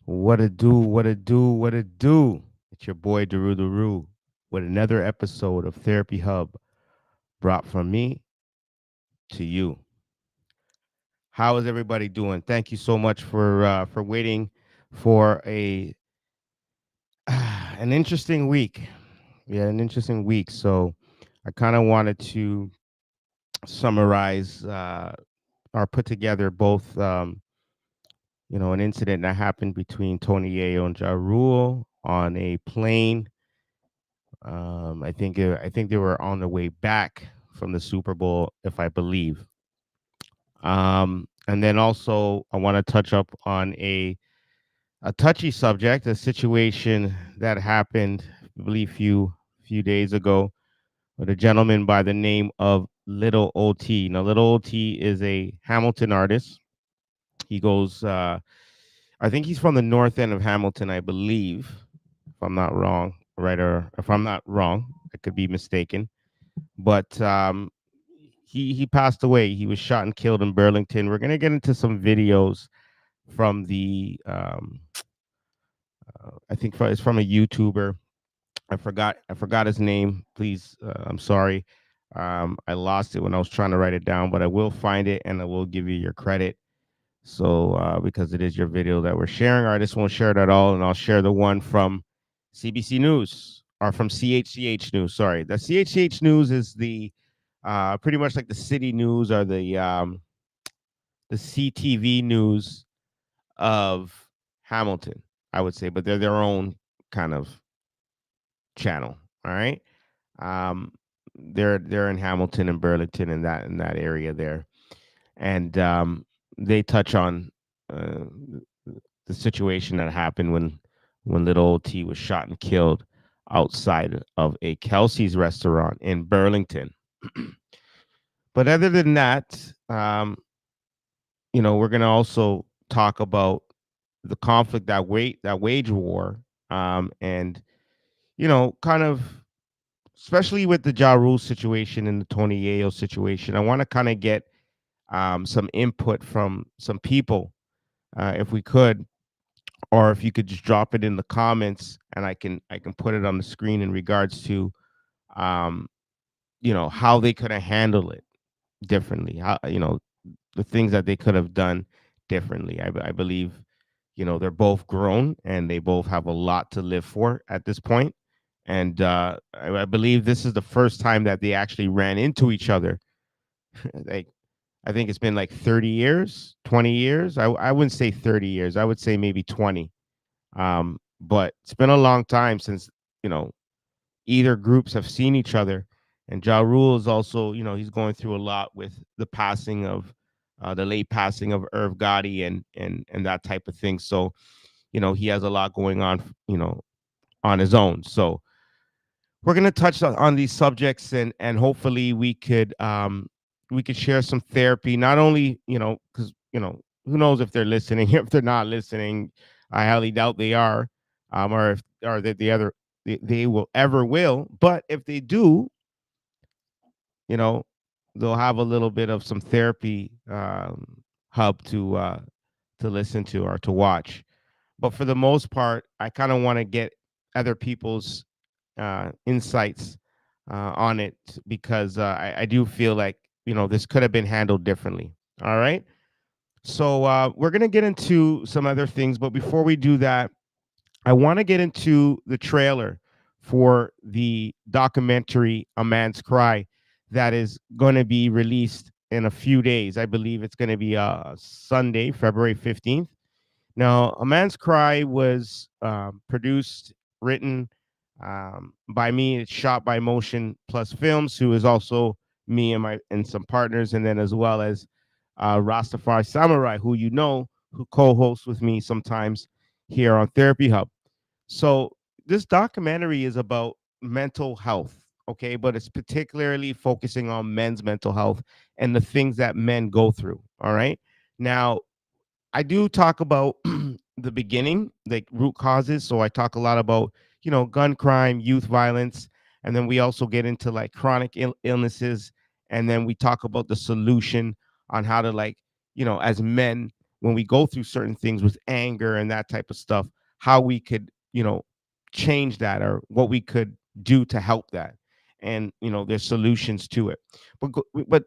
What it do, what it do, what it do. It's your boy Darue the Rue with another episode of Therapy Hub brought from me to you. How is everybody doing? Thank you so much for waiting for a an interesting week. Yeah, an interesting week. So I kind of wanted to summarize or put together both an incident that happened between Tony Yayo and Ja Rule on a plane. I think they were on their way back from the Super Bowl, if I believe. And then also I want to touch up on a touchy subject, a situation that happened, I believe, few days ago with a gentleman by the name of Little OT. Now, Little OT is a Hamilton artist. He goes, I think he's from the north end of Hamilton, I believe, if I'm not wrong, right? Or if I'm not wrong, I could be mistaken. But he passed away. He was shot and killed in Burlington. We're gonna get into some videos from the it's from a YouTuber. I forgot his name. Please, I'm sorry. I lost it when I was trying to write it down, but I will find it and I will give you your credit. So because it is your video that we're sharing, I just won't share it at all, and I'll share the one from CBC News or from CHCH News. Sorry, the CHCH News is the pretty much like the city news or the CTV news of Hamilton, I would say, but they're their own kind of channel. All right, um, they're in Hamilton and Burlington and that area there, and they touch on uh, the situation that happened when little old T was shot and killed outside of a Kelsey's restaurant in Burlington. But other than that, we're gonna also talk about the conflict that wage war, and kind of especially with the Ja Rule situation and the Tony Yayo situation. I want to kind of get some input from some people, if we could, or if you could just drop it in the comments, and I can put it on the screen in regards to um, how they could have handled it differently, how the things that they could have done differently. I believe they're both grown and they both have a lot to live for at this point, and I believe this is the first time that they actually ran into each other. Like, I think it's been like 30 years, 20 years. I wouldn't say 30 years. I would say maybe 20. But it's been a long time since, you know, either groups have seen each other. And Ja Rule is also, he's going through a lot with the passing of the late passing of Irv Gotti and that type of thing. So, he has a lot going on, on his own. So we're going to touch on these subjects, and hopefully we could share some therapy, not only because who knows if they're listening. If they're not listening, I highly doubt they are, or if or that they will ever will. But if they do, you know they'll have a little bit of some therapy hub to listen to or to watch. But for the most part, I kind of want to get other people's insights on it, because I do feel like this could have been handled differently. All right, so we're gonna get into some other things, but before we do that, I want to get into the trailer for the documentary "A Man's Cry" that is going to be released in a few days. I believe it's going to be Sunday, February 15th. Now, A Man's Cry was produced, written by me. It's shot by Motion Plus Films, who is also me and some partners, and then as well as Rastafari Samurai, who co-hosts with me sometimes here on Therapy Hub. So this documentary is about mental health, okay, but it's particularly focusing on men's mental health and the things that men go through. All right. Now, I do talk about the beginning, like root causes. So I talk a lot about, gun crime, youth violence, and then we also get into like chronic illnesses, and then we talk about the solution on how to, like, as men, when we go through certain things with anger and that type of stuff, how we could, change that, or what we could do to help that. And there's solutions to it. But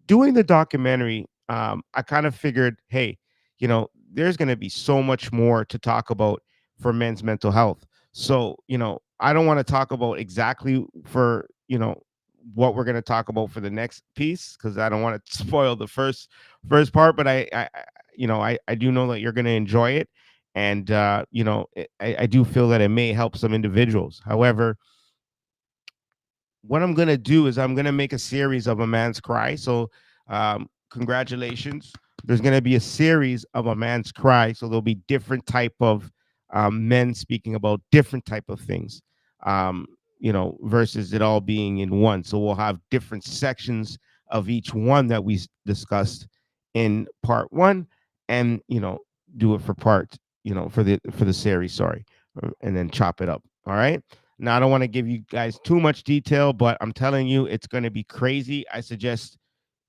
doing the documentary, I kind of figured, hey, there's going to be so much more to talk about for men's mental health. So, I don't want to talk about exactly for, what we're going to talk about for the next piece, because I don't want to spoil the first part. But I do know that you're going to enjoy it. And I do feel that it may help some individuals. However, what I'm gonna do is I'm gonna make a series of A Man's Cry. So, congratulations. There's gonna be a series of A Man's Cry. So there'll be different type of men speaking about different type of things. Versus it all being in one. So we'll have different sections of each one that we discussed in part one, and do it for part, for the series. Sorry, and then chop it up. All right. Now, I don't want to give you guys too much detail, but I'm telling you, it's going to be crazy. I suggest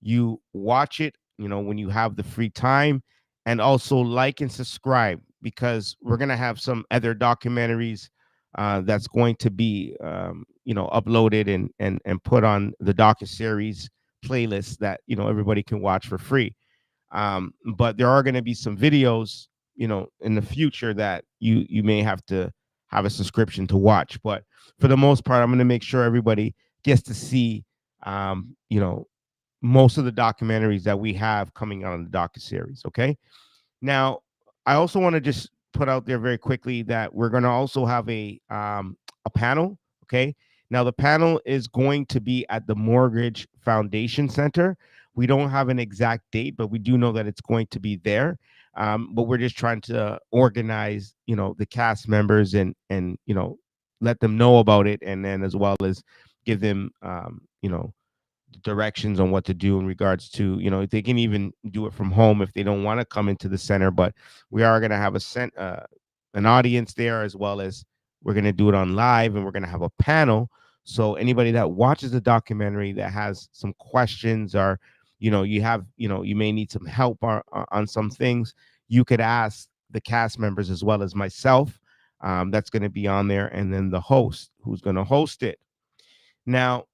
you watch it, when you have the free time, and also like and subscribe, because we're going to have some other documentaries that's going to be, uploaded and put on the docuseries playlist that, everybody can watch for free. But there are going to be some videos, in the future that you may have to have a subscription to watch. But for the most part, I'm going to make sure everybody gets to see, most of the documentaries that we have coming out on the docuseries. Okay. Now, I also want to just put out there very quickly that we're going to also have a panel. Okay. Now, the panel is going to be at the Mortgage Foundation Center. We don't have an exact date, but we do know that it's going to be there. But we're just trying to organize, the cast members, and let them know about it, and then as well as give them, directions on what to do in regards to, they can even do it from home if they don't want to come into the center. But we are going to have an audience there, as well as we're going to do it on live, and we're going to have a panel. So anybody that watches the documentary that has some questions, or you may need some help on some things, you could ask the cast members as well as myself. That's going to be on there, and then the host who's going to host it. Now,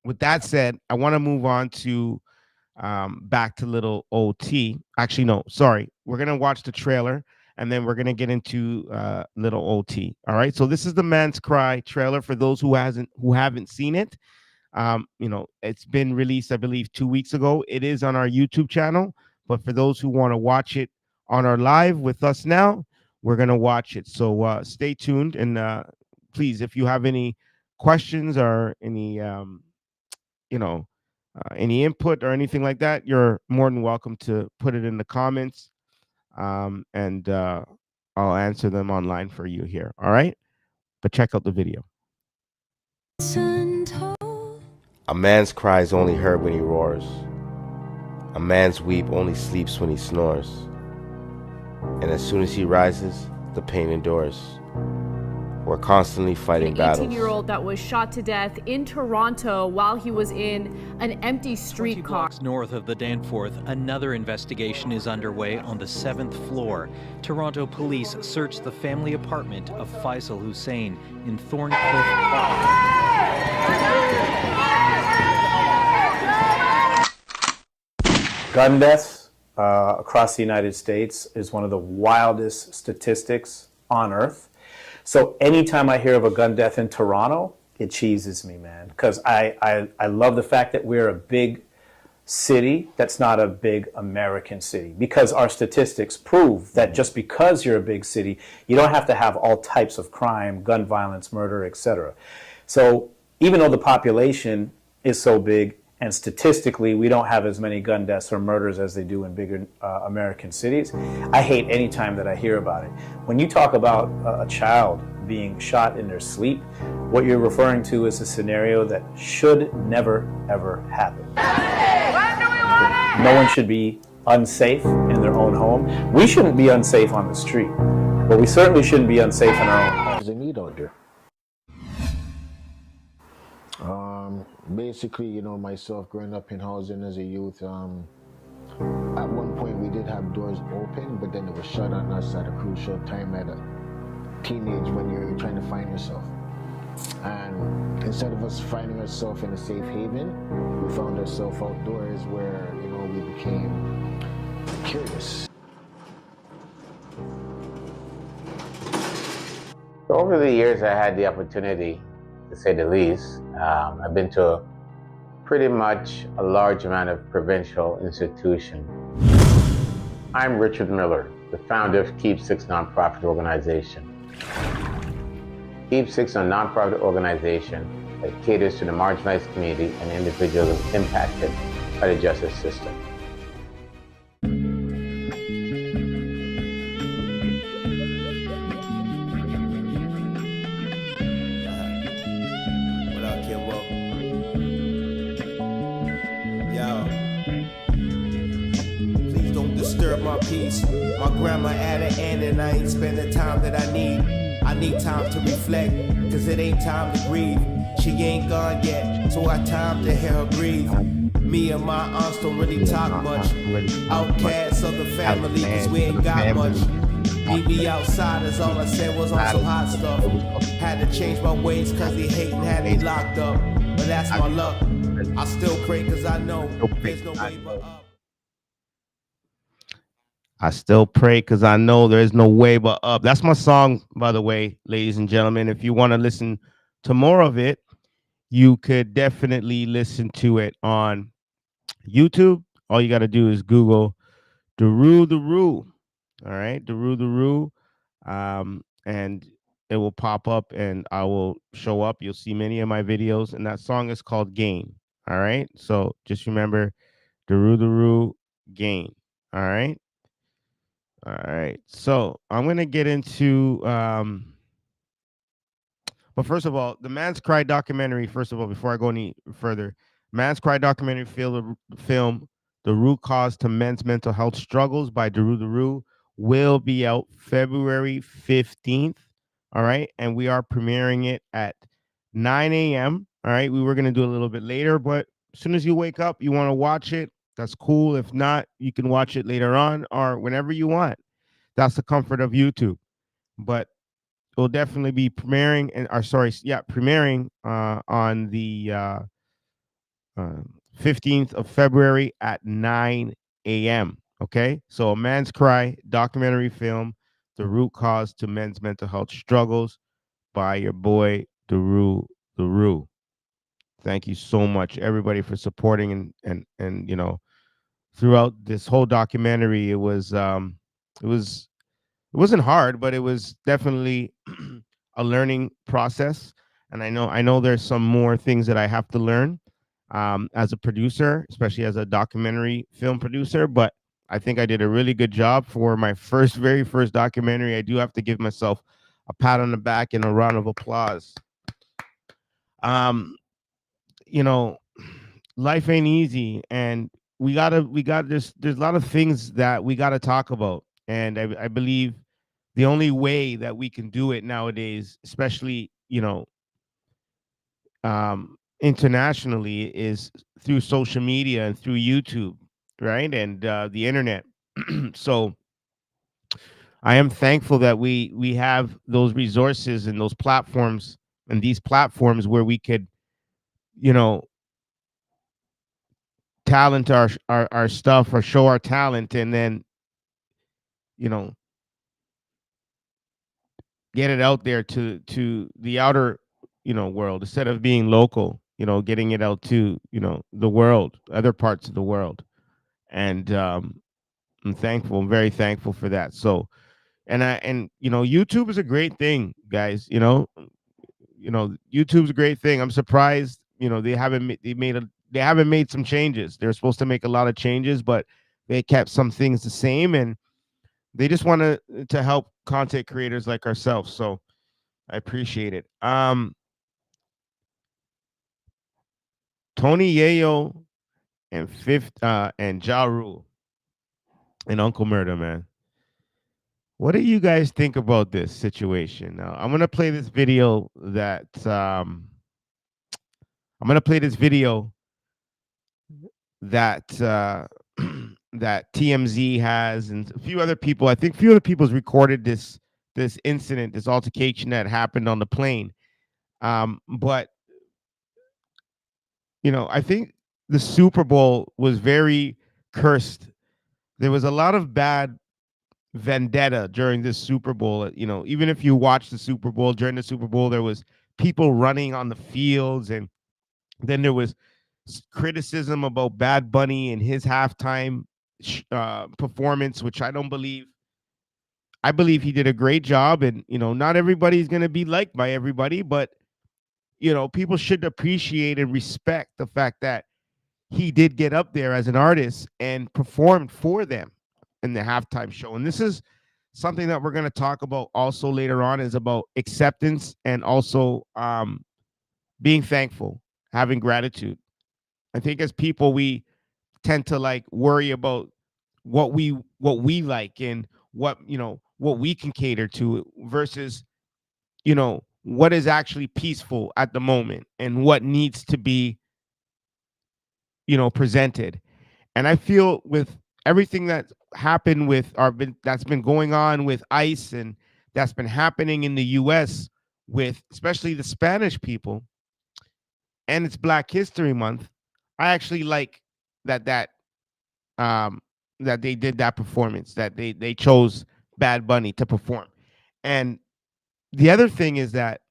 with that said, I want to move on to back to little OT. Actually, no, sorry. We're gonna watch the trailer, and then we're gonna get into little OT. All right. So this is the Man's Cry trailer for those who haven't seen it. It's been released, I believe, 2 weeks ago. It is on our YouTube channel, but for those who want to watch it on our live with us now, we're gonna watch it. So stay tuned, and please, if you have any questions or any input or anything like that, you're more than welcome to put it in the comments, and I'll answer them online for you here. All right, but check out the video. A man's cry is only heard when he roars. A man's weep only sleeps when he snores. And as soon as he rises, the pain endures. We're constantly fighting battles. An 18-year-old that was shot to death in Toronto while he was in an empty streetcar. North of the Danforth, another investigation is underway on the 7th floor. Toronto police searched the family apartment of Faisal Hussein in Thorncliffe Park. Gun deaths across the United States is one of the wildest statistics on earth. So anytime I hear of a gun death in Toronto, it cheeses me, man, because I love the fact that we're a big city that's not a big American city, because our statistics prove that just because you're a big city, you don't have to have all types of crime, gun violence, murder, etc. So even though the population is so big, and statistically we don't have as many gun deaths or murders as they do in bigger American cities, I hate any time that I hear about it. When you talk about a child being shot in their sleep, what you're referring to is a scenario that should never, ever happen. No one should be unsafe in their own home. We shouldn't be unsafe on the street, but we certainly shouldn't be unsafe in our own home. There's a need out there. Basically, myself growing up in housing as a youth, at one point we didn't was shot on us at a crucial time at a teenage when you're trying to find yourself. And instead of us finding ourselves in a safe haven, we found ourselves outdoors where, we became curious. So over the years, I had the opportunity, to say the least, I've been to pretty much a large amount of provincial institutions. I'm Richard Miller, the founder of Keep Six nonprofit organization. Keep Six is a nonprofit organization that caters to the marginalized community and individuals impacted by the justice system. My peace. My grandma at the end and I ain't spend the time that I need. I need time to reflect, cause it ain't time to grieve. She ain't gone yet, so I time to hear her breathe. Me and my aunts don't really talk much. Outcasts of the family, cause we ain't got much. Meet me outside, as all I said was on some hot stuff. Had to change my ways cause they hating had me locked up. But that's my luck. I still pray cause I know there's no way but up. I still pray because I know there's no way but up. That's my song, by the way, ladies and gentlemen. If you want to listen to more of it, you could definitely listen to it on YouTube. All you got to do is Google Darue the Rue. All right, Darue the Rue. And it will pop up and I will show up. You'll see many of my videos. And that song is called Gain. All right. So just remember Darue the Rue, Gain. All right. All right, so I'm gonna get into. But first of all, the Man's Cry documentary. First of all, before I go any further, Man's Cry documentary film, "The Root Cause to Men's Mental Health Struggles" by Darue the Rue will be out February 15th. All right, and we are premiering it at 9 a.m. All right, we were gonna do a little bit later, but as soon as you wake up, you want to watch it. That's cool. If not, you can watch it later on or whenever you want. That's the comfort of YouTube. But it will definitely be premiering premiering on the 15th of February at 9 a.m. Okay, so A Man's Cry documentary film, "The Root Cause to Men's Mental Health Struggles" by your boy Darue the Rue. Thank you so much, everybody, for supporting and throughout this whole documentary. It wasn't hard, but it was definitely a learning process. And I know there's some more things that I have to learn as a producer, especially as a documentary film producer. But I think I did a really good job for my very first documentary. I do have to give myself a pat on the back and a round of applause. Um, you know, life ain't easy, and we got there's a lot of things that we gotta talk about. And I believe the only way that we can do it nowadays, especially, internationally, is through social media and through YouTube, right? And the internet. So I am thankful that we have those resources and those platforms and these platforms where we could, you know, talent our stuff or show our talent, and then, you know, get it out there to the outer, world, instead of being local, getting it out to, the world, other parts of the world. And I'm very thankful for that. So, and YouTube is a great thing, guys. YouTube's a great thing. I'm surprised, they haven't made some changes. They're supposed to make a lot of changes, but they kept some things the same, and they just want to help content creators like ourselves. So I appreciate it. Tony Yayo and and Ja Rule and Uncle Murder, man. What do you guys think about this situation? Now, I'm gonna play this video that I'm gonna play this video that that TMZ has, and a few other people. I think a few other people's recorded this incident, this altercation that happened on the plane. But I think the Super Bowl was very cursed. There was a lot of bad vendetta during this Super Bowl. Even if you watch the Super Bowl, during the Super Bowl, there was people running on the fields, and then there was criticism about Bad Bunny and his halftime performance, which I don't believe. I believe he did a great job, and not everybody's going to be liked by everybody, but people should appreciate and respect the fact that he did get up there as an artist and performed for them in the halftime show. And this is something that we're going to talk about also later on, is about acceptance and also being thankful, having gratitude. I think as people, we tend to like worry about what we like and what we can cater to versus what is actually peaceful at the moment and what needs to be presented. And I feel with everything that happened that's been going on with ICE, and that's been happening in the US with especially the Spanish people, and it's Black History Month, I actually like that um that they did that performance, that they chose Bad Bunny to perform. And the other thing is that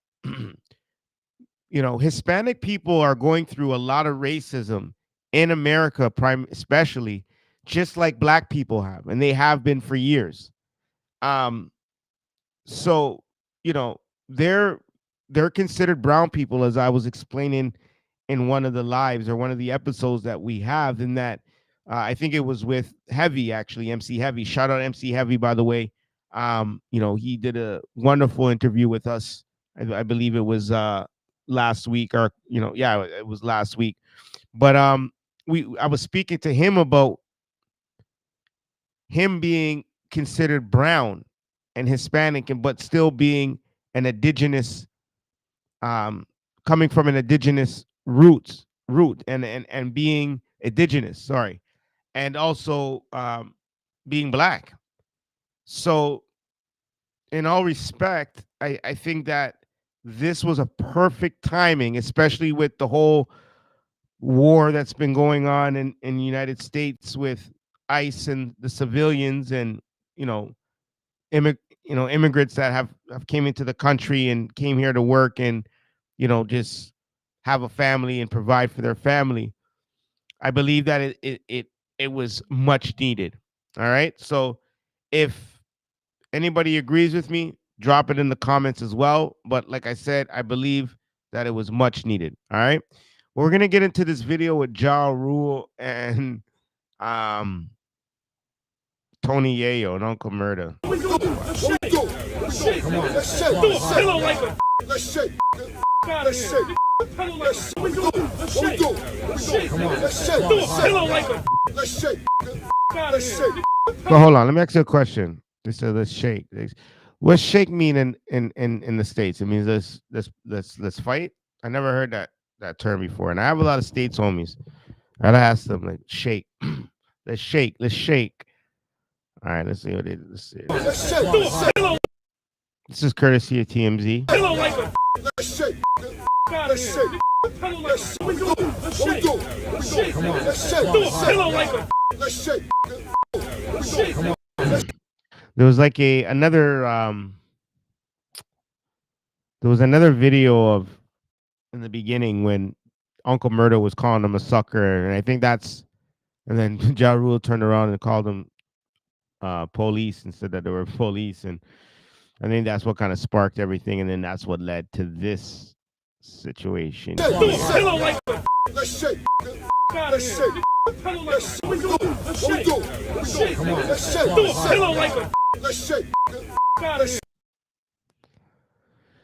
Hispanic people are going through a lot of racism in America, especially, just like Black people have, and they have been for years. Um, so they're considered brown people, as I was explaining in one of the lives or one of the episodes that we have. In that, I think it was with Heavy, actually, MC Heavy. Shout out MC Heavy, by the way. He did a wonderful interview with us. I believe it was last week, or yeah, it was last week. But I was speaking to him about him being considered brown and Hispanic, and but still being an indigenous, coming from an indigenous root, and being indigenous, sorry, and also being Black. So in all respect, I think that this was a perfect timing, especially with the whole war that's been going on in the United States with ICE and the civilians, and you know immigrants that have came into the country and came here to work, and just have a family and provide for their family. I believe that it was much needed. All right. So if anybody agrees with me, drop it in the comments as well. But like I said, I believe that it was much needed. All right. We're gonna get into this video with Ja Rule and um Tony Yayo and Uncle Murda. But hold on, let me ask you a question. They said let's shake. What's shake mean in the States? It means let's fight. I never heard that term before, and I have a lot of States homies. I'd ask them like shake, let's shake, let's shake. All right, let's see what they let's see. This is courtesy of TMZ. There was like there was another video of in the beginning when Uncle Murda was calling him a sucker, and I think and then Ja Rule turned around and called him police and said that they were police, and I think that's what kind of sparked everything, and then that's what led to this situation.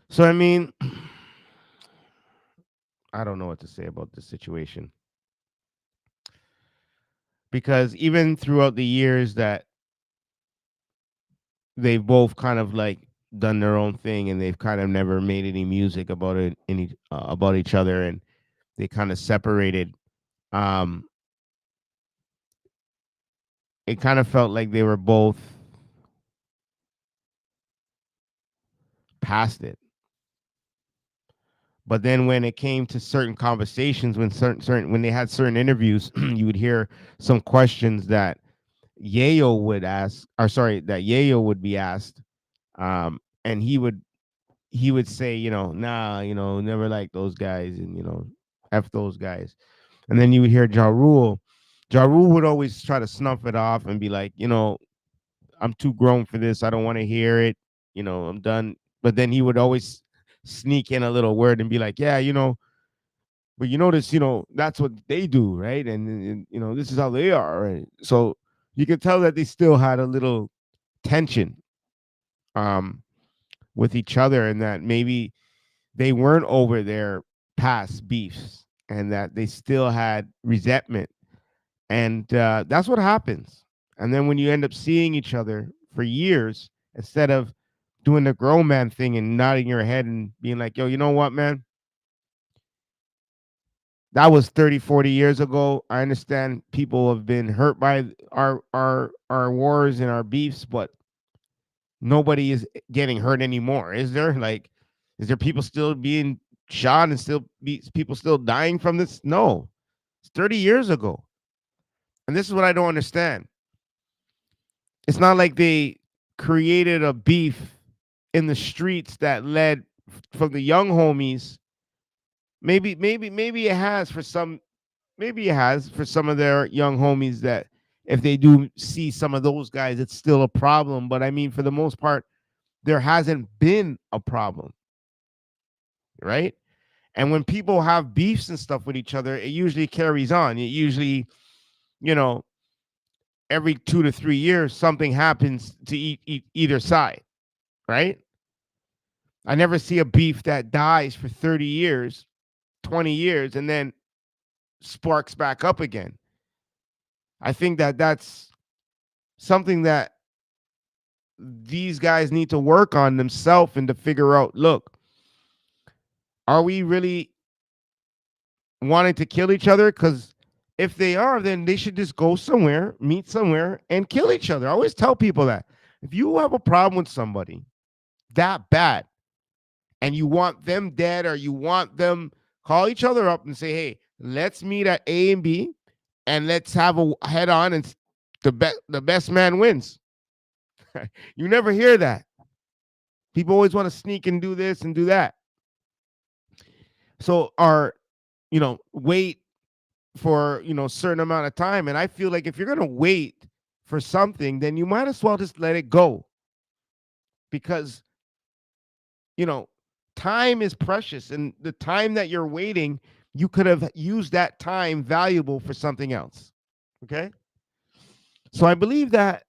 So I mean, I don't know what to say about this situation, because even throughout the years that they've both kind of like done their own thing, and they've kind of never made any music about about each other, and they kind of separated. Um, it kind of felt like they were both past it. But then when it came to certain conversations, when certain when they had certain interviews, you would hear some questions that Yayo would ask, or sorry, that Yayo would be asked, and he would say, nah, never like those guys, and f those guys. And then you would hear Ja Rule. Ja Rule would always try to snuff it off and be like, I'm too grown for this. I don't want to hear it. I'm done. But then he would always sneak in a little word and be like, yeah, but this, that's what they do, right? And this is how they are, right? So you could tell that they still had a little tension um with each other, and that maybe they weren't over their past beefs, and that they still had resentment. And that's what happens. And then when you end up seeing each other for years, instead of doing the grown man thing and nodding your head and being like, yo, you know what, man? That was 30, 40 years ago. I understand people have been hurt by our wars and our beefs, but nobody is getting hurt anymore. Is there? Like, is there people still being shot and people still dying from this? No. It's 30 years ago. And this is what I don't understand. It's not like they created a beef in the streets that led from the young homies. Maybe it has for some. Maybe it has for some of their young homies, that if they do see some of those guys, it's still a problem. But I mean, for the most part, there hasn't been a problem, right? And when people have beefs and stuff with each other, it usually carries on. It usually, you know, every 2 to 3 years, something happens to either side, right? I never see a beef that dies for 30 years, 20 years, and then sparks back up again. I think that that's something that these guys need to work on themselves, and to figure out, look, are we really wanting to kill each other? Because if they are, then they should just go somewhere, meet somewhere, and kill each other. I always tell people that if you have a problem with somebody that bad and you want them dead, or you want them, call each other up and say, hey, let's meet at A and B and let's have a head on, and the best man wins. You never hear that. People always want to sneak and do this and do that. So, wait for, a certain amount of time. And I feel like if you're going to wait for something, then you might as well just let it go. Because, time is precious, and the time that you're waiting, you could have used that time valuable for something else. Okay. So I believe that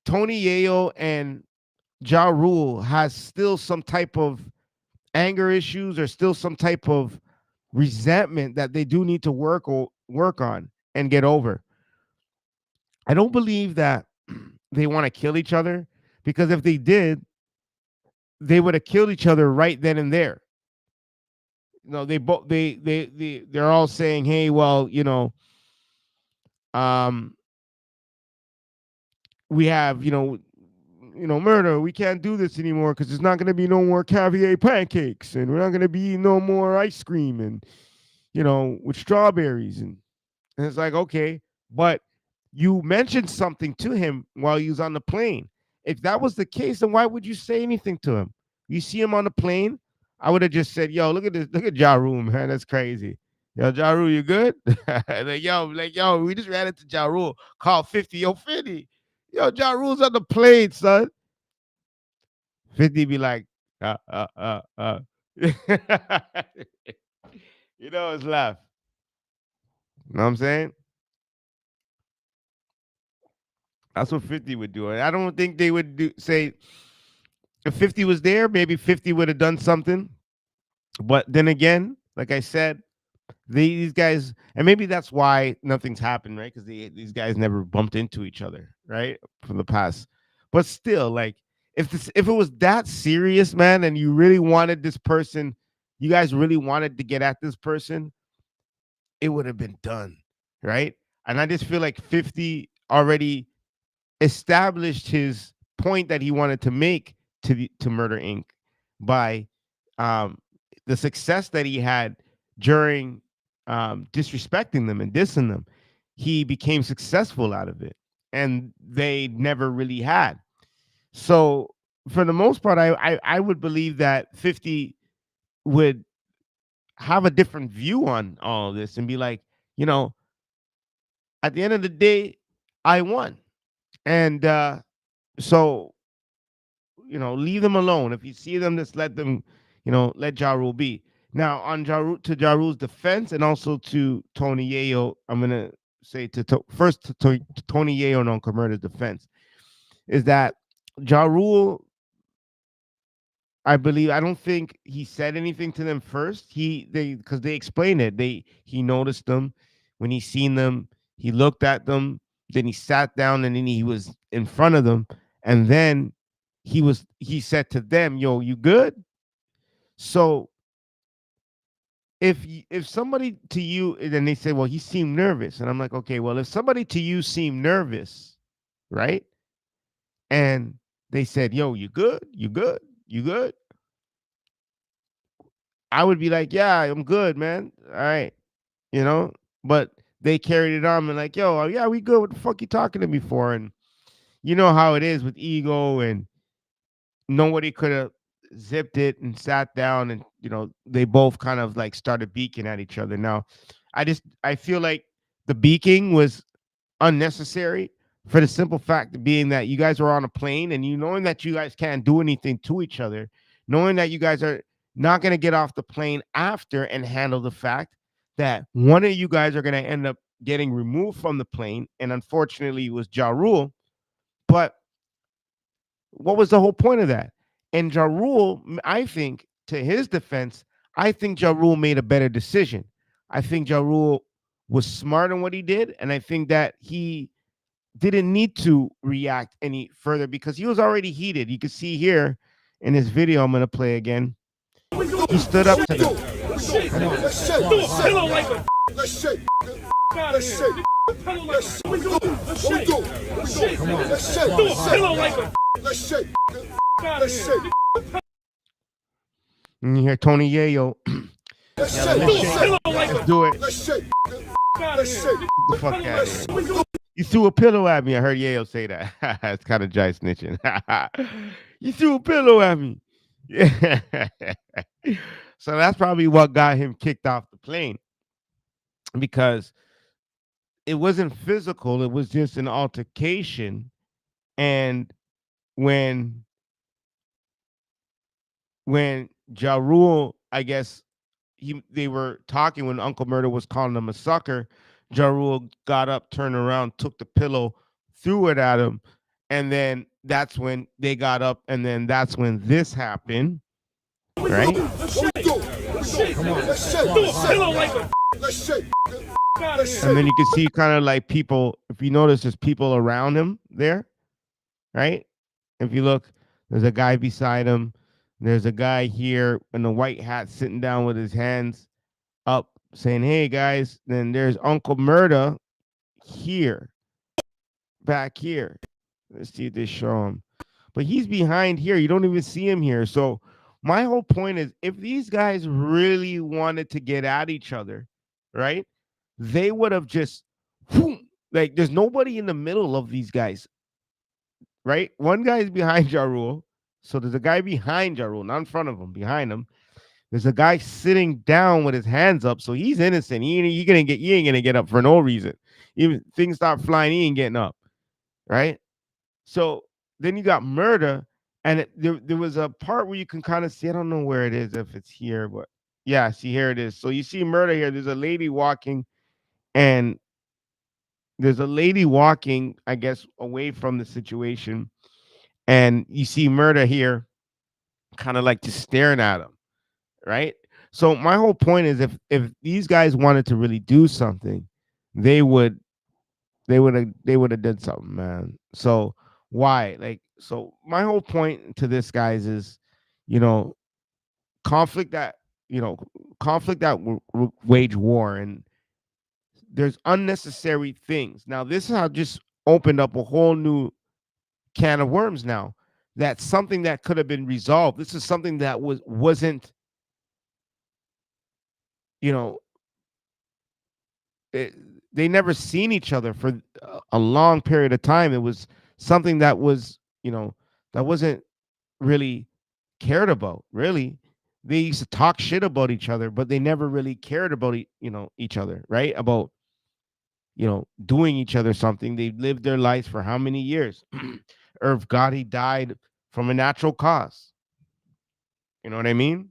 Tony Yayo and Ja Rule has still some type of anger issues, or still some type of resentment that they do need to work on and get over. I don't believe that they want to kill each other, because if they did, they would have killed each other right then and there. They both they're all saying, hey, well, um we have, murder. We can't do this anymore because there's not going to be no more caviar pancakes, and we're not going to be no more ice cream, and with strawberries, and it's like, okay, but you mentioned something to him while he was on the plane. If that was the case, then why would you say anything to him? You see him on the plane, I would have just said, yo, look at this, look at Ja Rule, man, that's crazy. Yo, Ja Rule, you good? yo, we just ran into Ja Rule, call 50, yo, 50. Yo, Ja Rule's on the plane, son. 50 be like, you it's laugh. You know what I'm saying? That's what 50 would do. And I don't think they would say, if 50 was there, maybe 50 would have done something. But then again, like I said, these guys, and maybe that's why nothing's happened, right? Because these guys never bumped into each other, right? From the past. But still, like, if it was that serious, man, and you really wanted this person, you guys really wanted to get at this person, it would have been done, right? And I just feel like 50 already established his point that he wanted to make to Murder Inc. by um, the success that he had during disrespecting them and dissing them. He became successful out of it, and they never really had. So for the most part, I would believe that 50 would have a different view on all of this and be like, you know, at the end of the day, I won. And so, leave them alone. If you see them, just let them, let Ja Rule be. Now, on Ja Rule's defense, and also to Tony Yayo, I'm gonna say first to Tony Yayo and Uncle Murder's defense is that Ja Rule, I don't think he said anything to them first. Because they explained it. He noticed them when he seen them. He looked at them. Then he sat down, and then he was in front of them. And then he said to them, "Yo, you good?" So if somebody to you, and then they say, "Well, he seemed nervous," and I'm like, "Okay, well, if somebody to you seemed nervous, right?" And they said, "Yo, you good? You good? You good?" I would be like, "Yeah, I'm good, man. All right." you know. But they carried it on and like, "Yo, yeah, we good. What the fuck you talking to me for?" And you know how it is with ego, and nobody could have zipped it and sat down, and they both kind of like started beaking at each other. Now, I feel like the beaking was unnecessary for the simple fact of being that you guys are on a plane, and knowing that you guys can't do anything to each other, knowing that you guys are not going to get off the plane after and handle the fact that one of you guys are going to end up getting removed from the plane, and unfortunately it was Ja Rule. But what was the whole point of that? And Ja Rule, I think, to his defense, I think Ja Rule made a better decision. I think Ja Rule was smart in what he did, and I think that he didn't need to react any further because he was already heated. You can see here in this video I'm going to play again. He stood up to them. And you hear Tony Yayo. Let's do it. Get the fuck out of here. You threw a pillow at me. I heard Yayo say that. It's kind of dry snitching. You threw a pillow at me. Yeah. So that's probably what got him kicked off the plane, because it wasn't physical. It was just an altercation. And when Ja Rule, I guess they were talking when Uncle Murder was calling him a sucker. Ja Rule got up, turned around, took the pillow, threw it at him, and then that's when they got up, and then that's when this happened, right? And then you can see kind of like people. If you notice, there's people around him there, right? If you look, there's a guy beside him. There's a guy here in a white hat sitting down with his hands up saying, "Hey guys." Then there's Uncle Murda here, back here. Let's see if they show him. But he's behind here. You don't even see him here. So my whole point is, if these guys really wanted to get at each other, right? They would have just like, there's nobody in the middle of these guys, right? One guy's behind Ja Rule. So there's a guy behind Ja Rule, not in front of him, behind him. There's a guy sitting down with his hands up, so he's innocent. He ain't gonna get up for no reason. Even things start flying, he ain't getting up, right? So then you got Murder, and there was a part where you can kind of see. I don't know where it is, if it's here, but yeah, see, here it is. So you see Murder here. There's a lady walking, and I guess, away from the situation, and you see Murder here, kind of like just staring at him, right? So my whole point is, if these guys wanted to really do something, they would they would have did something, man. So why? Like, so my whole point to this, guys, is, you know, conflict that you know conflict that wage war, and there's unnecessary things. Now this has just opened up a whole new can of worms now. That's something that could have been resolved. This is something that wasn't, you know, it, they never seen each other for a long period of time. It was something that was, that wasn't really cared about. Really, they used to talk shit about each other, but they never really cared about each other, right? About doing each other something. They lived their lives for how many years? Irv Gotti died from a natural cause. You know what I mean?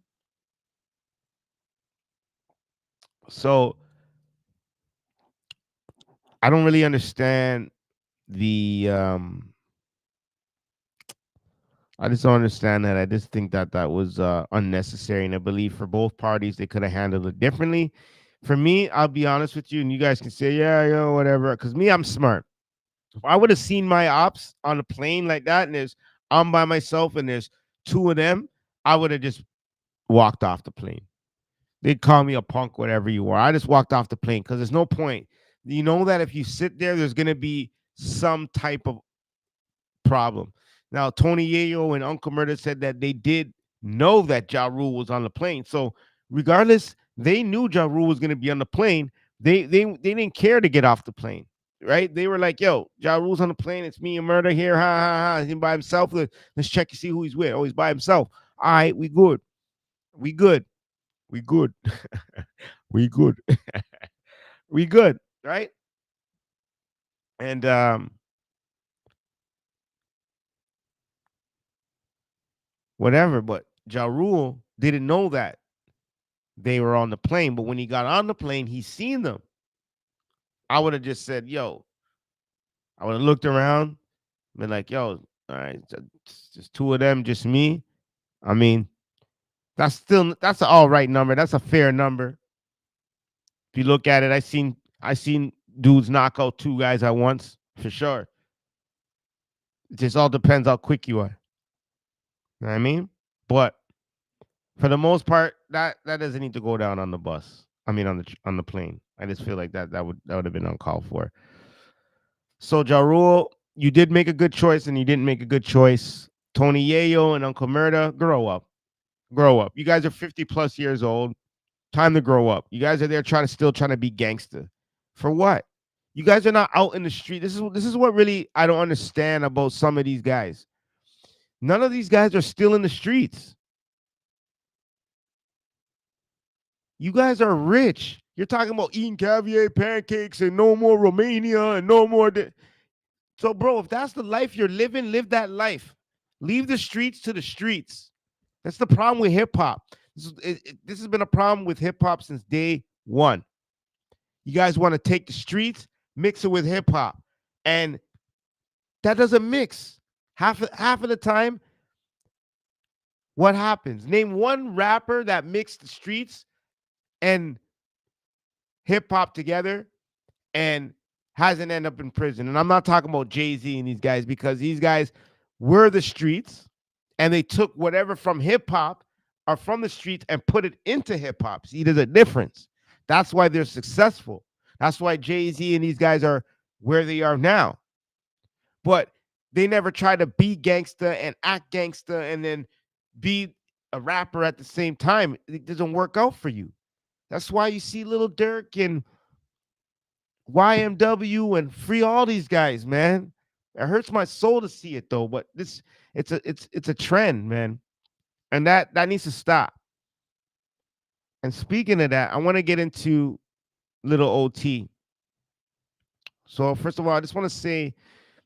So I don't really understand the I just don't understand that. I just think that that was unnecessary, and I believe for both parties they could have handled it differently. For me, I'll be honest with you, and you guys can say, yeah, whatever. Because me, I'm smart. If I would have seen my ops on a plane like that, and I'm by myself, and there's two of them, I would have just walked off the plane. They'd call me a punk, whatever you are. I just walked off the plane because there's no point. You know that if you sit there, there's gonna be some type of problem. Now, Tony Yayo and Uncle Murder said that they did know that Ja Rule was on the plane. So, regardless, they knew Ja Rule was going to be on the plane. They didn't care to get off the plane, right? They were like, "Yo, Ja Rule's on the plane. It's me and Murder here. Ha ha ha. He's by himself. Let's check and see who he's with. Oh, he's by himself. All right, we good. We good. We good. we good. we good. Right?" And whatever. But Ja Rule didn't know that they were on the plane. But when he got on the plane, he seen them. I would have just said, "Yo," I would have looked around, been like, "Yo, all right, just two of them, just me." I mean, that's an all right number. That's a fair number. If you look at it, I seen dudes knock out two guys at once for sure. It just all depends how quick you are. You know what I mean? But for the most part, that doesn't need to go down on the bus. I mean, on the plane. I just feel like that would have been uncalled for. So Ja Rule, you did make a good choice, and you didn't make a good choice. Tony Yayo and Uncle Murda, grow up, grow up. You guys are 50+ years old. Time to grow up. You guys are there trying to be gangster. For what? You guys are not out in the street. This is what really I don't understand about some of these guys. None of these guys are still in the streets. You guys are rich. You're talking about eating caviar pancakes and no more Romania and no more. So, bro, if that's the life you're living, live that life. Leave the streets to the streets. That's the problem with hip hop. This has been a problem with hip hop since day one. You guys want to take the streets, mix it with hip hop, and that doesn't mix. Half of the time, what happens? Name one rapper that mixed the streets and hip hop together and hasn't ended up in prison. And I'm not talking about Jay-Z and these guys, because these guys were the streets and they took whatever from hip hop or from the streets and put it into hip hop. See, there's a difference. That's why they're successful. That's why Jay-Z and these guys are where they are now. But they never try to be gangster and act gangster and then be a rapper at the same time. It doesn't work out for you. That's why you see Little Dirk and YMW and Free, all these guys, man. It hurts my soul to see it though, but it's a trend, man. And that needs to stop. And speaking of that, I want to get into little OT. So first of all, I just want to say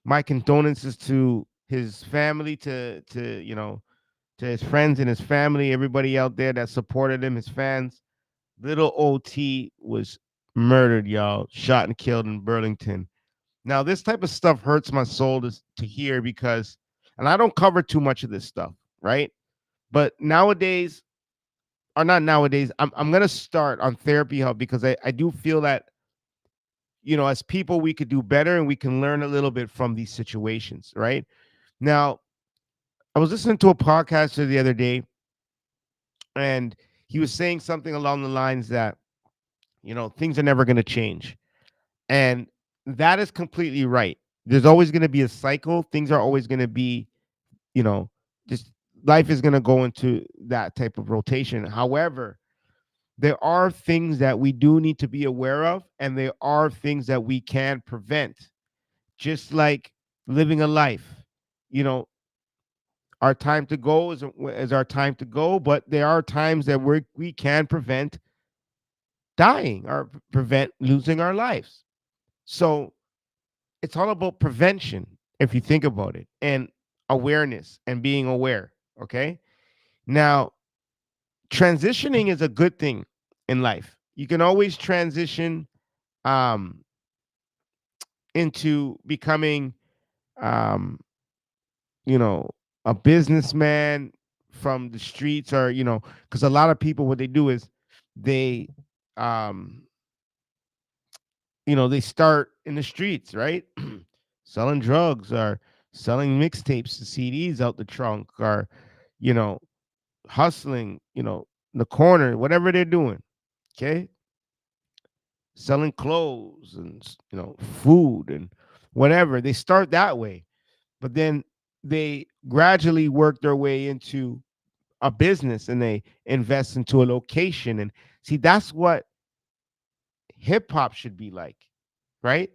my condolences to his family, to his friends and his family, everybody out there that supported him, his fans. Little OT was murdered, y'all, shot and killed in Burlington. Now, this type of stuff hurts my soul to hear because, and I don't cover too much of this stuff, right? But nowadays, or not nowadays, I'm gonna start on Therapy Hub because I do feel that, as people, we could do better and we can learn a little bit from these situations, right? Now, I was listening to a podcaster the other day, and he was saying something along the lines that, things are never going to change. And that is completely right. There's always going to be a cycle. Things are always going to be, you know, just life is going to go into that type of rotation. However, there are things that we do need to be aware of, and there are things that we can prevent, just like living a life. You know, our time to go is our time to go, but there are times that we can prevent dying or prevent losing our lives. So it's all about prevention, if you think about it, and awareness and being aware. Okay. Now, transitioning is a good thing in life. You can always transition um, into becoming, um, you know, a businessman from the streets, or, because a lot of people, what they do is they, um, they start in the streets, right? Selling drugs, or selling mixtapes and CDs out the trunk, or, you know, hustling, in the corner, whatever they're doing. Okay. Selling clothes and, food and whatever. They start that way, but then they gradually work their way into a business, and they invest into a location. And see, that's what hip hop should be like, right?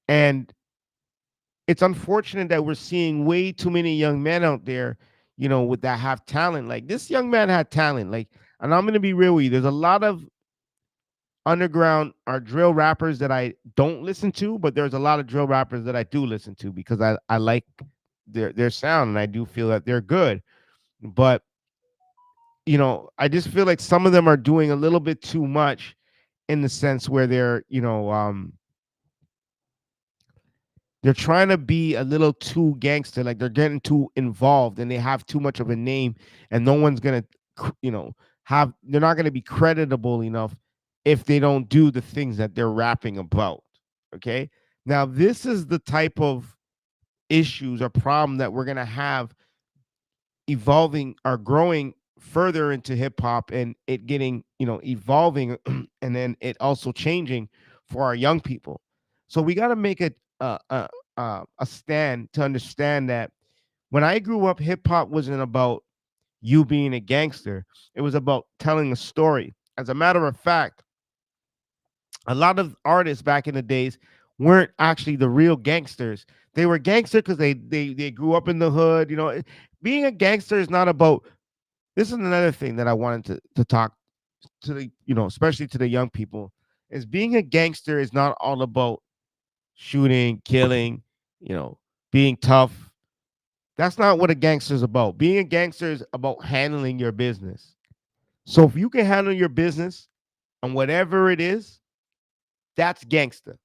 And it's unfortunate that we're seeing way too many young men out there, with that have talent. Like this young man had talent. Like, and I'm gonna be real with you. There's a lot of underground or drill rappers that I don't listen to, but there's a lot of drill rappers that I do listen to, because I like their sound, and I do feel that they're good. But I just feel like some of them are doing a little bit too much, in the sense where they're trying to be a little too gangster, like they're getting too involved, and they have too much of a name, and no one's gonna, they're not gonna be creditable enough if they don't do the things that they're rapping about. Okay, now this is the type of issues or problem that we're gonna have evolving or growing further into hip hop, and it getting, evolving, and then it also changing for our young people. So we got to make a stand to understand that when I grew up, hip hop wasn't about you being a gangster. It was about telling a story. As a matter of fact, a lot of artists back in the days weren't actually the real gangsters. They were gangster because they grew up in the hood. Being a gangster is not about. This is another thing that I wanted to talk to the, especially to the young people, is being a gangster is not all about shooting, killing, you know, being tough. That's not what a gangster is about. Being a gangster is about handling your business. So if you can handle your business and whatever it is, that's gangster,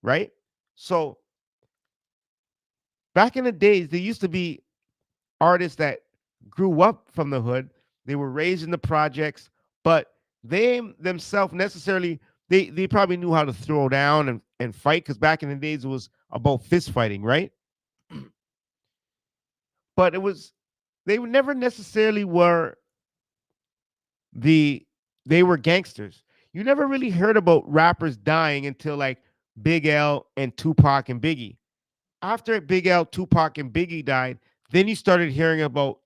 right? So back in the days, there used to be artists that grew up from the hood. They were raised in the projects, but they themselves necessarily they probably knew how to throw down and fight, because back in the days it was about fist fighting, right? But it was they never necessarily were the they were gangsters. You never really heard about rappers dying until like Big L and Tupac and Biggie. After Big L, Tupac, and Biggie died, then you started hearing about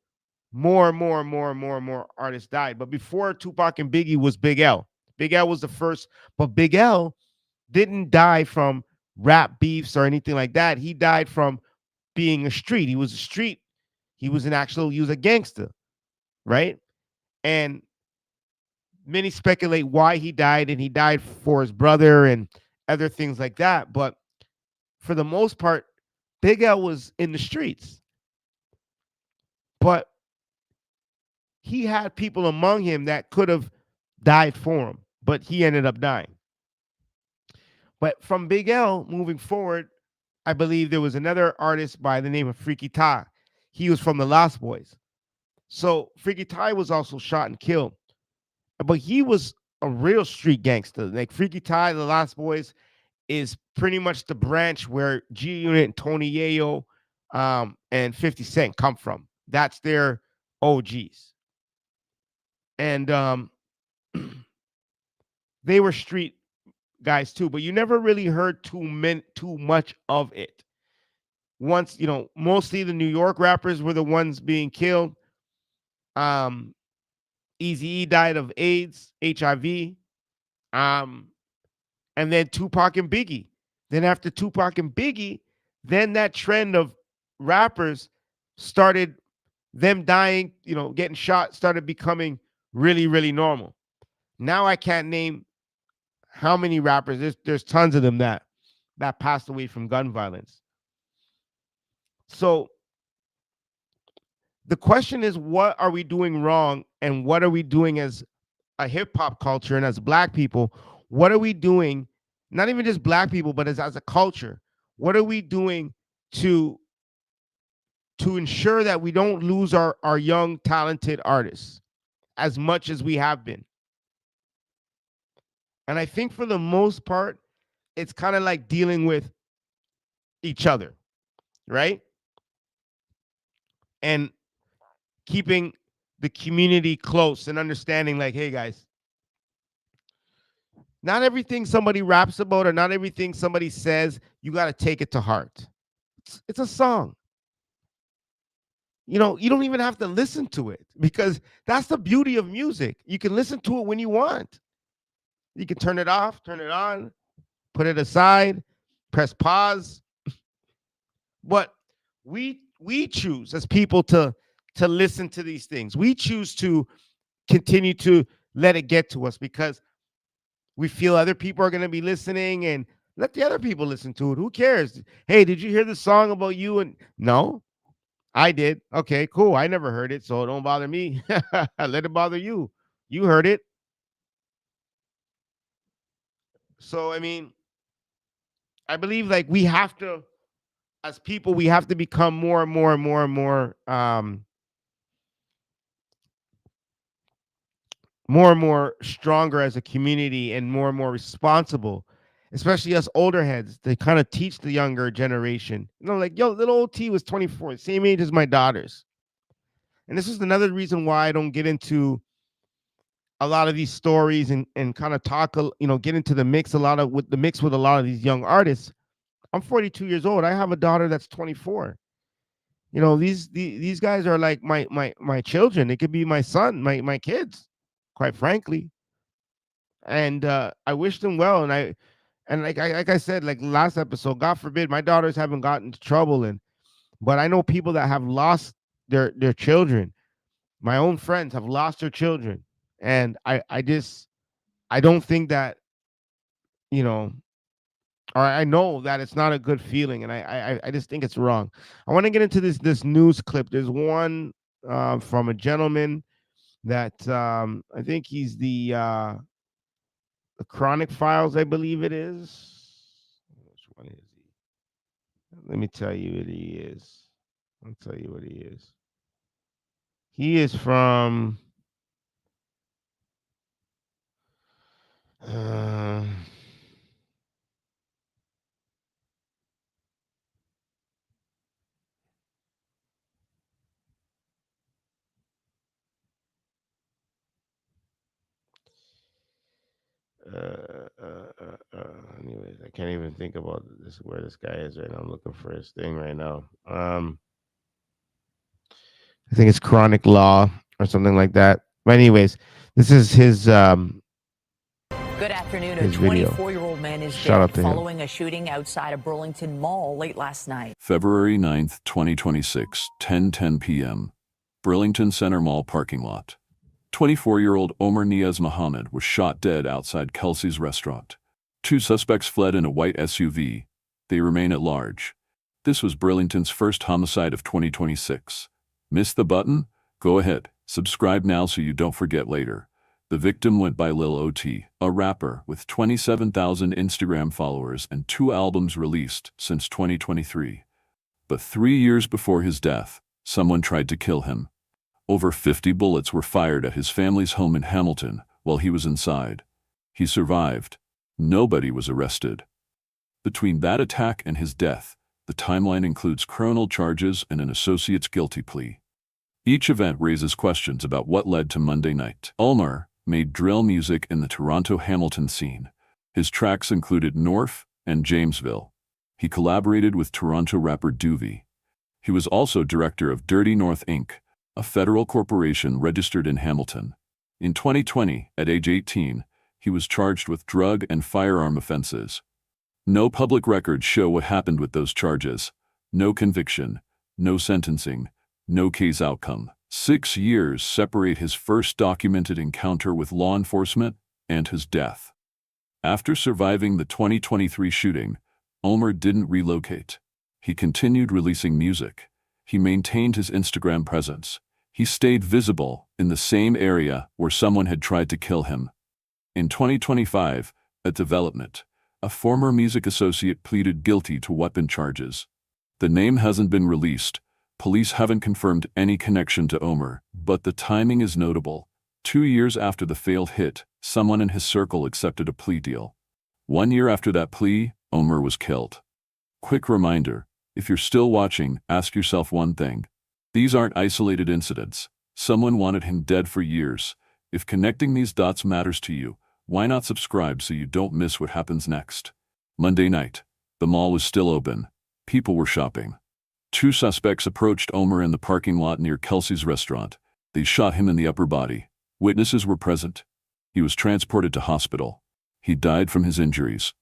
more and more and more and more and more artists died. But before Tupac and Biggie was Big L. Big L was the first, but Big L didn't die from rap beefs or anything like that. He died from being a street. He was a street. He was a gangster, right? And many speculate why he died, and he died for his brother and other things like that. But for the most part, Big L was in the streets. But he had people among him that could have died for him, but he ended up dying. But from Big L moving forward, I believe there was another artist by the name of Freaky Ty. He was from the Lost Boys. So Freaky Ty was also shot and killed, but he was a real street gangster. Like Freaky Ty, the Lost Boys is pretty much the branch where G Unit and Tony Yayo and 50 Cent come from. That's their OGs. And they were street guys too, but you never really heard too much of it. Once, mostly the New York rappers were the ones being killed. Um, Eazy-E died of AIDS, HIV. Um, and then Tupac and Biggie. Then after Tupac and Biggie, then that trend of rappers started, them dying, getting shot, started becoming really, really normal. Now I can't name how many rappers. There's tons of them that passed away from gun violence. So the question is, what are we doing wrong, and what are we doing as a hip hop culture and as Black people? What are we doing? Not even just Black people, but as a culture, what are we doing to ensure that we don't lose our young, talented artists as much as we have been? And I think for the most part, it's kind of like dealing with each other, right? And keeping the community close and understanding, like, hey guys, not everything somebody raps about or not everything somebody says, you got to take it to heart. It's a song. You don't even have to listen to it, because that's the beauty of music. You can listen to it when you want. You can turn it off, turn it on, put it aside, press pause. But we choose as people to listen to these things. We choose to continue to let it get to us because we feel other people are going to be listening, and let the other people listen to it. Who cares? Hey, did you hear the song about you? And no, I did. Okay, cool. I never heard it, so don't bother me. Let it bother you. You heard it. So, I mean, I believe like we have to, as people, we have to become more and more and more and more, more and more stronger as a community and more responsible, especially us older heads, to kind of teach the younger generation. Like, yo, little old T was 24, same age as my daughters. And this is another reason why I don't get into a lot of these stories and kind of talk, get into the mix with a lot of these young artists. I'm 42 years old. I have a daughter that's 24. These guys are like my children. It could be my son, my kids, quite frankly. And I wish them well. And like I said, like last episode, God forbid my daughters haven't gotten into trouble, but I know people that have lost their children. My own friends have lost their children, and I don't think that, or I know that it's not a good feeling, and I just think it's wrong. I want to get into this news clip. There's one from a gentleman that I think he's the Chronic Files, I believe it is. Which one is he? Let me tell you what he is. I'll tell you what he is. He is from anyways, I can't even think about this where this guy is right now. I'm looking for his thing right now. I think it's Chronic Law or something like that. But anyways, this is his Good afternoon. A his video. 24-year-old man is Shout out dead to him. following a shooting outside a Burlington mall late last night. February 9th, 2026, 10:10 p.m. Burlington Center Mall parking lot. 24-year-old Omar Niaz Muhammad was shot dead outside Kelsey's restaurant. Two suspects fled in a white SUV. They remain at large. This was Burlington's first homicide of 2026. Missed the button? Go ahead. Subscribe now so you don't forget later. The victim went by Lil OT, a rapper with 27,000 Instagram followers and 2 albums released since 2023. But 3 years before his death, someone tried to kill him. Over 50 bullets were fired at his family's home in Hamilton while he was inside. He survived. Nobody was arrested. Between that attack and his death, the timeline includes criminal charges and an associate's guilty plea. Each event raises questions about what led to Monday night. Ulmer made drill music in the Toronto Hamilton scene. His tracks included North and Jamesville. He collaborated with Toronto rapper Doovie. He was also director of Dirty North Inc., a federal corporation registered in Hamilton. In 2020, at age 18, he was charged with drug and firearm offenses. No public records show what happened with those charges. No conviction, no sentencing, no case outcome. 6 years separate his first documented encounter with law enforcement and his death. After surviving the 2023 shooting, Omer didn't relocate. He continued releasing music. He maintained his Instagram presence. He stayed visible in the same area where someone had tried to kill him. In 2025, at Development, a former music associate pleaded guilty to weapon charges. The name hasn't been released. Police haven't confirmed any connection to Omer, but the timing is notable. 2 years after the failed hit, someone in his circle accepted a plea deal. 1 year after that plea, Omer was killed. Quick reminder, if you're still watching, ask yourself one thing. These aren't isolated incidents. Someone wanted him dead for years. If connecting these dots matters to you, why not subscribe so you don't miss what happens next? Monday night, the mall was still open. People were shopping. 2 suspects approached Omer in the parking lot near Kelsey's restaurant. They shot him in the upper body. Witnesses were present. He was transported to hospital. He died from his injuries.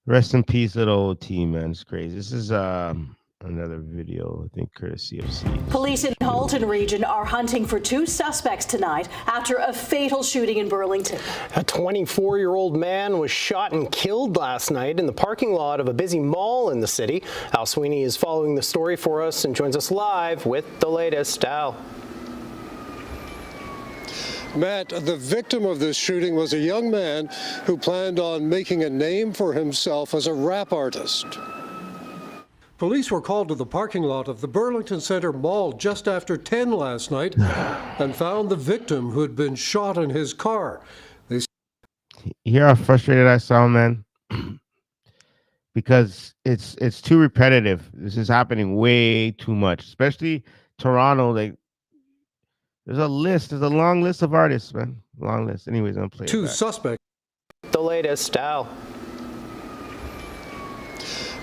Rest in peace, little OT, man. It's crazy. This is another video, I think, courtesy of C. Police in Halton region are hunting for 2 suspects tonight after a fatal shooting in Burlington. A 24-year-old man was shot and killed last night in the parking lot of a busy mall in the city. Al Sweeney is following the story for us and joins us live with the latest. Al. Matt, the victim of this shooting was a young man who planned on making a name for himself as a rap artist. Police were called to the parking lot of the Burlington Center Mall just after 10 last night and found the victim who had been shot in his car. You hear how frustrated I sound, man? Because it's too repetitive. This is happening way too much, especially Toronto. Like, there's a long list of artists, man. Long list. Anyways, I'm playing. 2 suspects. The latest. Al.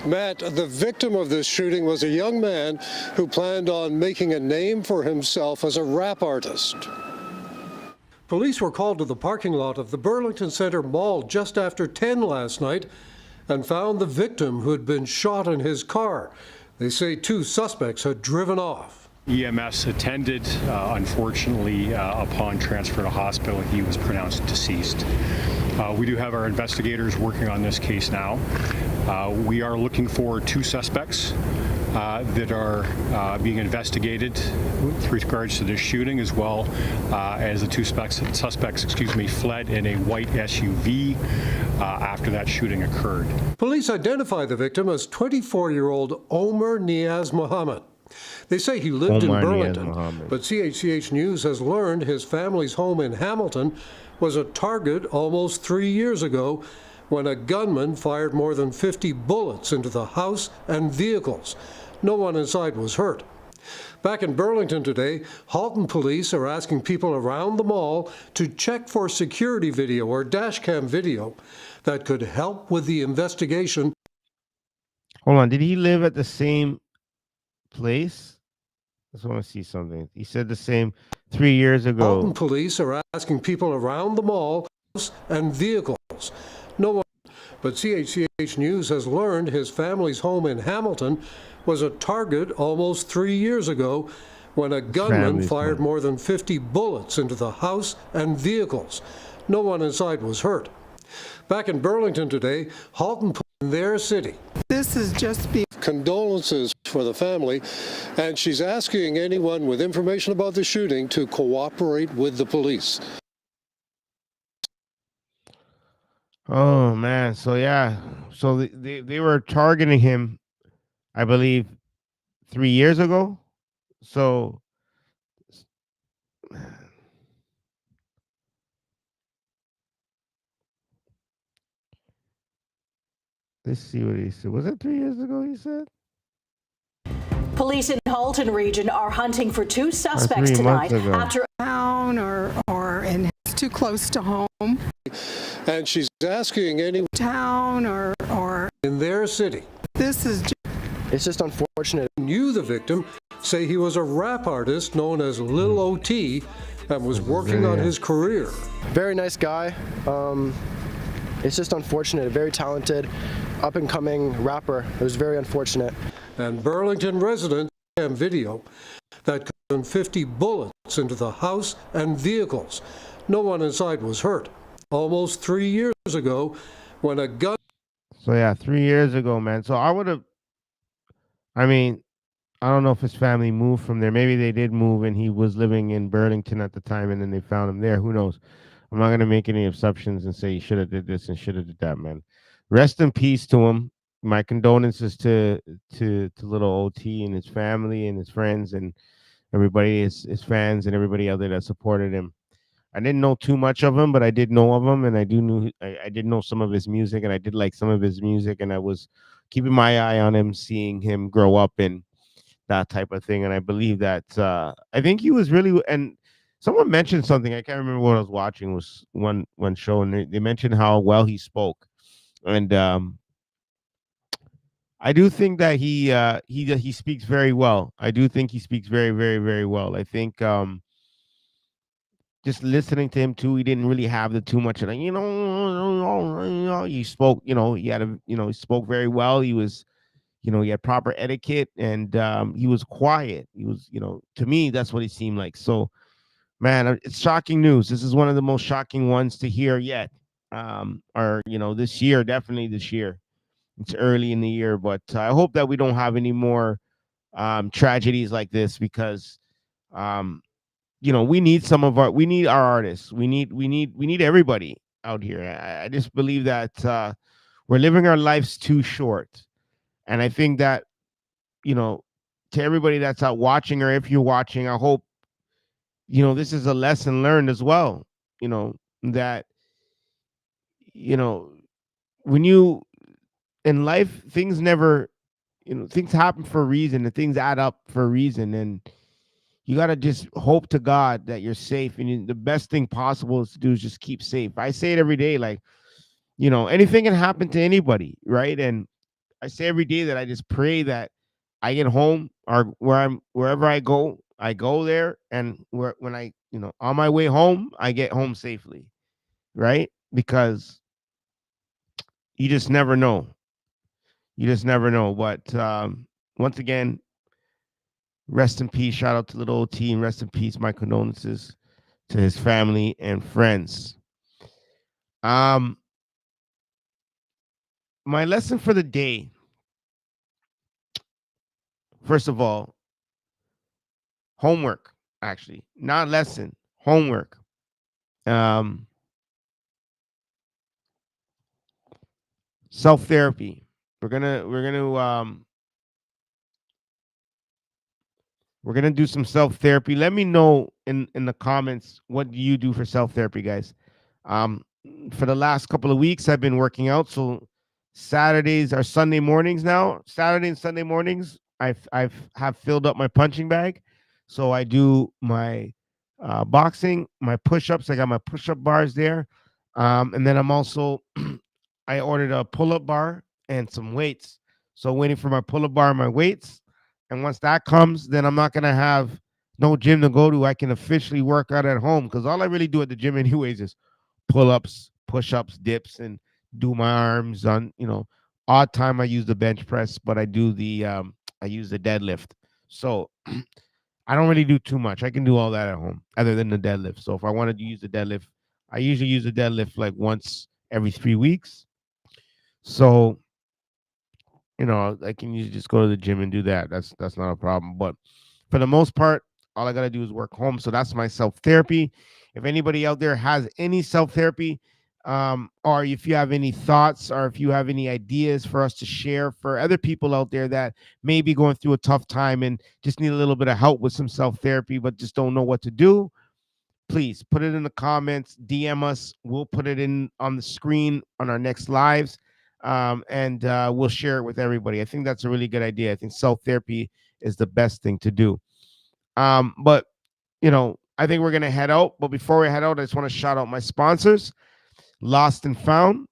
Matt, the victim of this shooting was a young man who planned on making a name for himself as a rap artist. Police were called to the parking lot of the Burlington Center Mall just after 10 last night and found the victim who had been shot in his car. They say 2 suspects had driven off. EMS attended. Unfortunately, upon transfer to hospital, he was pronounced deceased. We do have our investigators working on this case now. We are looking for 2 suspects that are being investigated with regards to this shooting, as well as the 2 suspects fled in a white SUV after that shooting occurred. Police identify the victim as 24-year-old Omer Niaz Mohammed. They say he lived in Burlington, but CHCH News has learned his family's home in Hamilton was a target almost 3 years ago when a gunman fired more than 50 bullets into the house and vehicles. No one inside was hurt. Back in Burlington today, Halton police are asking people around the mall to check for security video or dashcam video that could help with the investigation. Hold on, did he live at the same place? I just want to see something. He said the same 3 years ago. Halton police are asking people around the mall and vehicles. No one, but CHCH News has learned his family's home in Hamilton was a target almost 3 years ago when a gunman fired more than 50 bullets into the house and vehicles. No one inside was hurt. Back in Burlington today, Halton in their city. This is just condolences for the family, and she's asking anyone with information about the shooting to cooperate with the police. Oh man, so yeah, so they were targeting him, I believe, 3 years ago. So let's see what he said. Was it 3 years ago? He said. Police in Halton region are hunting for 2 suspects 3 months tonight ago. after town or and it's too close to home. And she's asking anyone Town or in their city. this is It's just unfortunate. Knew the victim, say he was a rap artist known as Lil OT and was working on his career. Very nice guy. It's just unfortunate. Very talented, up-and-coming rapper. It was very unfortunate. And Burlington residents have video that got 50 bullets into the house and vehicles. No one inside was hurt. Almost 3 years ago, when a gun. So yeah, 3 years ago, man. So I would have. I mean, I don't know if his family moved from there. Maybe they did move, and he was living in Burlington at the time, and then they found him there. Who knows? I'm not gonna make any assumptions and say he should have did this and should have did that, man. Rest in peace to him. My condolences to little OT and his family and his friends and everybody, his fans and everybody out there that supported him. I didn't know too much of him, but I did know of him, and I did know some of his music, and I did like some of his music, and I was keeping my eye on him, seeing him grow up and that type of thing. And I believe that I think he was really. And someone mentioned something, I can't remember what I was watching, was one show, and they mentioned how well he spoke, and I do think that he speaks very well. I do think he speaks very, very, very well. I think just listening to him too, he didn't really have the too much of like, he spoke, he had he spoke very well. He was, he had proper etiquette, and he was quiet. He was, to me, that's what he seemed like. So, man, it's shocking news. This is one of the most shocking ones to hear yet. Or, this year, definitely this year. It's early in the year, but I hope that we don't have any more tragedies like this, because we need we need our artists. We need everybody out here. I just believe that we're living our lives too short. And I think that, to everybody that's out watching, or if you're watching, I hope, this is a lesson learned as well, that, when you, in life, things never, things happen for a reason, and things add up for a reason. And you got to just hope to God that you're safe. And the best thing possible is to do is just keep safe. I say it every day, like, anything can happen to anybody, right? And I say every day that I just pray that I get home, or wherever I go there. And when I, on my way home, I get home safely, right? Because you just never know. You just never know. But once again, rest in peace. Shout out to little OT, and rest in peace. My condolences to his family and friends. My lesson for the day. First of all, homework. Actually, not lesson. Homework. Self-therapy. We're gonna do some self-therapy. Let me know in the comments, what do you do for self-therapy, guys? For the last couple of weeks, I've been working out. So Saturdays are Sunday mornings now. Saturday and Sunday mornings, I've filled up my punching bag. So I do my boxing, my push-ups. I got my push-up bars there. And then I'm also I ordered a pull-up bar and some weights. So waiting for my pull-up bar and my weights. And once that comes, then I'm not gonna have no gym to go to. I can officially work out at home, because all I really do at the gym anyways is pull-ups, push-ups, dips, and do my arms. On odd time I use the bench press, but I do the I use the deadlift. So I don't really do too much. I can do all that at home other than the deadlift. So if I wanted to use the deadlift, I usually use the deadlift like once every 3 weeks. So I can usually just go to the gym and do that. That's not a problem. But for the most part, all I gotta do is work home. So that's my self-therapy. If anybody out there has any self-therapy, or if you have any thoughts, or if you have any ideas for us to share for other people out there that may be going through a tough time and just need a little bit of help with some self-therapy, but just don't know what to do, please put it in the comments, DM us. We'll put it in on the screen on our next lives. And we'll share it with everybody. I think that's a really good idea. I think self-therapy is the best thing to do. But I think we're gonna head out. But before we head out, I just want to shout out my sponsors, Lost and Found.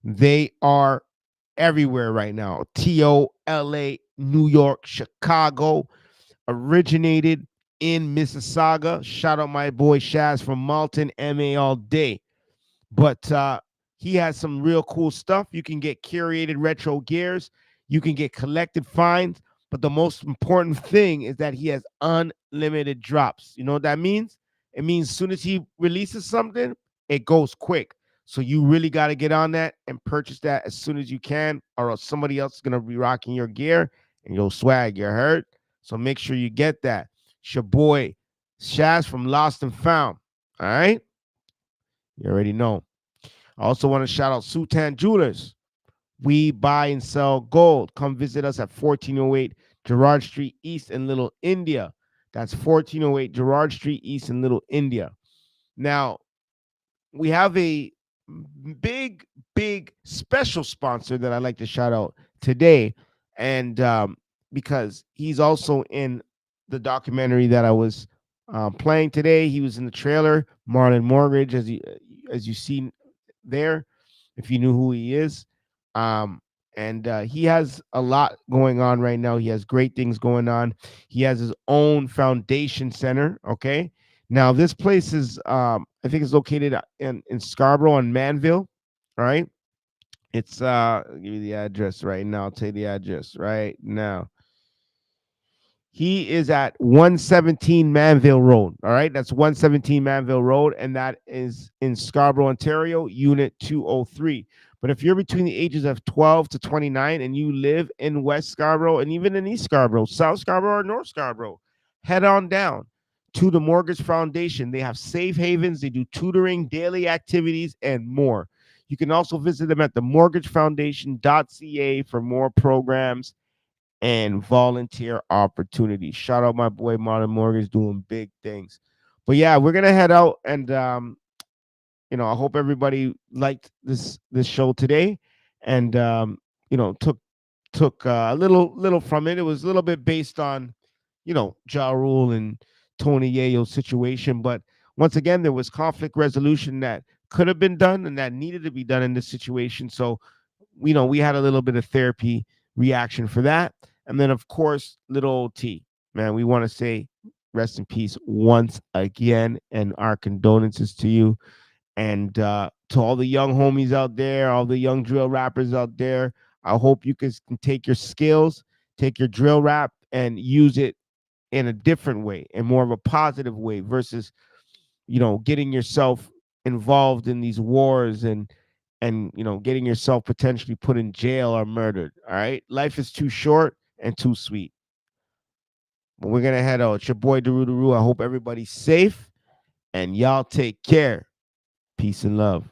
They are everywhere right now. TO, LA, New York, Chicago, originated in Mississauga. Shout out my boy Shaz from Malton, MA all day. But he has some real cool stuff. You can get curated retro gears. You can get collected finds. But the most important thing is that he has unlimited drops. You know what that means? It means as soon as he releases something, it goes quick. So you really got to get on that and purchase that as soon as you can, or else somebody else is going to be rocking your gear and your swag. You heard? So make sure you get that. It's your boy Shaz from Lost and Found. All right? You already know. I also want to shout out Sultan Jewelers. We buy and sell gold. Come visit us at 1408 Gerrard Street East in Little India. That's 1408 Gerrard Street East in Little India. Now, we have a big special sponsor that I'd like to shout out today. And because he's also in the documentary that I was playing today. He was in the trailer, Marlon Mortgage, as you see there, if you knew who he is. And he has a lot going on right now. He has great things going on. He has his own foundation center. Okay. Now this place is, I think it's located in Scarborough and Manville. All right. It's, I'll give you the address right now. I'll tell you the address right now. He is at 117 Manville Road. All right. That's 117 Manville Road. And that is in Scarborough, Ontario, Unit 203. But if you're between the ages of 12 to 29 and you live in West Scarborough and even in East Scarborough, South Scarborough, or North Scarborough, head on down to the Mortgage Foundation. They have safe havens. They do tutoring, daily activities, and more. You can also visit them at themortgagefoundation.ca for more programs and volunteer opportunities. Shout out my boy Marlon Mortgage doing big things. But yeah, we're gonna head out, and I hope everybody liked this show today, and took a little from it. It was a little bit based on Ja Rule and Tony Yayo's situation, but once again, there was conflict resolution that could have been done and that needed to be done in this situation. So we had a little bit of therapy reaction for that. And then, of course, little old T, man, we want to say rest in peace once again, and our condolences to you. And to all the young homies out there, all the young drill rappers out there, I hope you can take your skills, take your drill rap and use it in a different way, in more of a positive way, versus, getting yourself involved in these wars and getting yourself potentially put in jail or murdered. All right. Life is too short and too sweet. But we're going to head out. It's your boy, Darue the Rue. I hope everybody's safe and y'all take care. Peace and love.